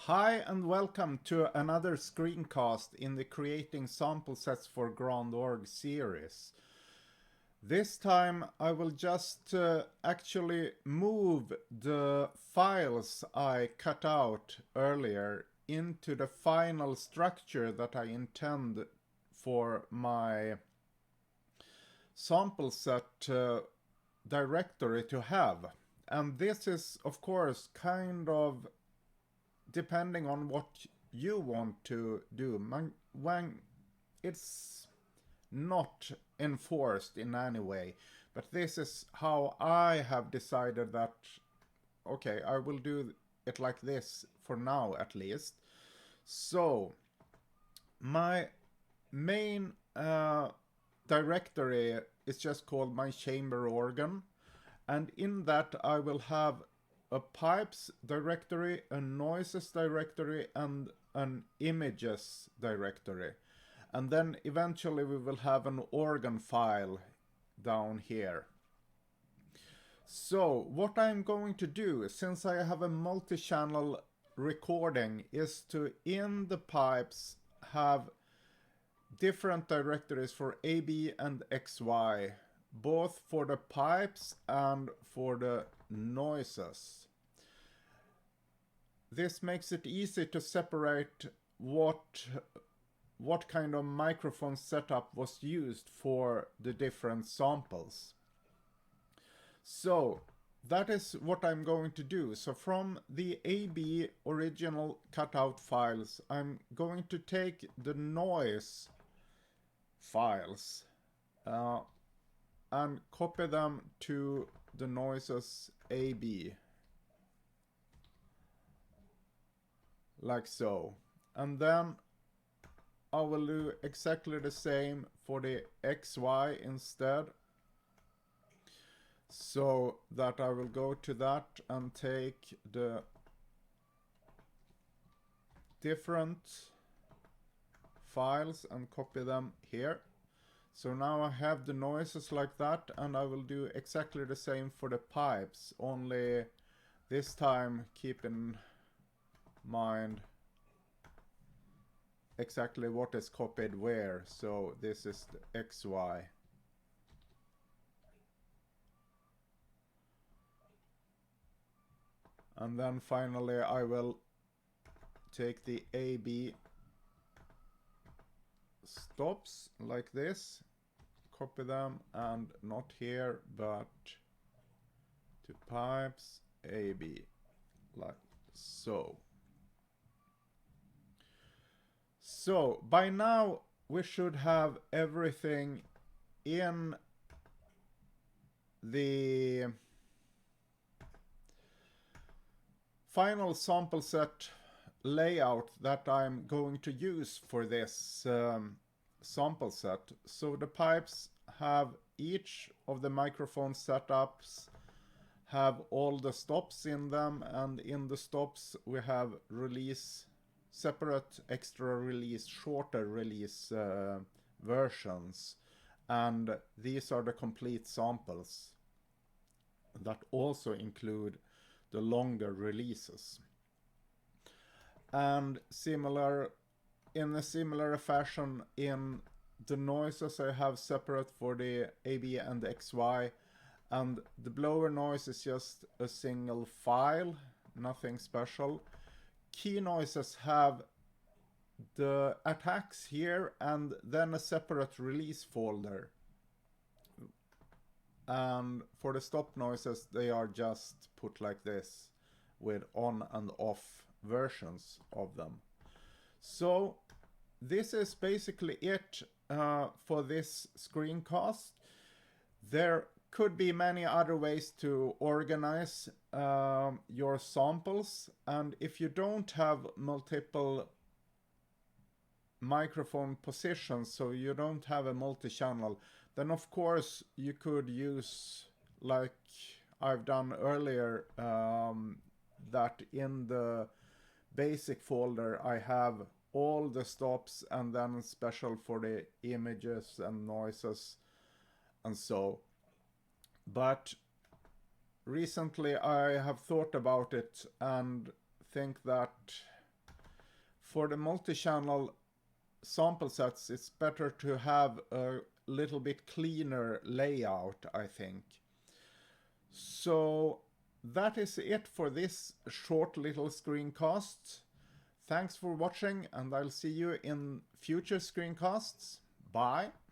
Hi and welcome to another screencast in the Creating Sample Sets for GrandOrg series. This time I will just actually move the files I cut out earlier into the final structure that I intend for my sample set directory to have. And this is of course kind of depending on what you want to do. When it's not enforced in any way, but this is how I have decided that, okay, I will do it like this for now at least. So my main directory is just called my chamber organ, and in that I will have a pipes directory, a noises directory, and an images directory. And then eventually we will have an organ file down here. So what I'm going to do, since I have a multi-channel recording, is to in the pipes have different directories for AB and XY, both for the pipes and for the noises. This makes it easy to separate what kind of microphone setup was used for the different samples. So that is what I'm going to do. So from the AB original cutout files, I'm going to take the noise files and copy them to the noises AB, like so. And then I will do exactly the same for the XY instead. So that I will go to that and take the different files and copy them here. So now I have the noises like that, and I will do exactly the same for the pipes, only this time keep in mind exactly what is copied where. So this is the XY. And then finally I will take the AB stops like this, copy them, and not here but to pipes AB, like so. So by now we should have everything in the final sample set layout that I'm going to use for this sample set. So the pipes have each of the microphone setups have all the stops in them, and in the stops we have release, separate extra release, shorter release versions, and these are the complete samples that also include the longer releases. And in a similar fashion in the noises I have separate for the AB and the XY, and the blower noise is just a single file, nothing special. Key noises have the attacks here and then a separate release folder. And for the stop noises they are just put like this with on and off versions of them. So this is basically it for this screencast. There could be many other ways to organize your samples, and if you don't have multiple microphone positions, so you don't have a multi-channel, then of course you could use, like I've done earlier, that in the basic folder I have all the stops and then special for the images and noises and so. But recently I have thought about it and think that for the multi-channel sample sets, it's better to have a little bit cleaner layout, I think. So that is it for this short little screencast. Thanks for watching, and I'll see you in future screencasts. Bye!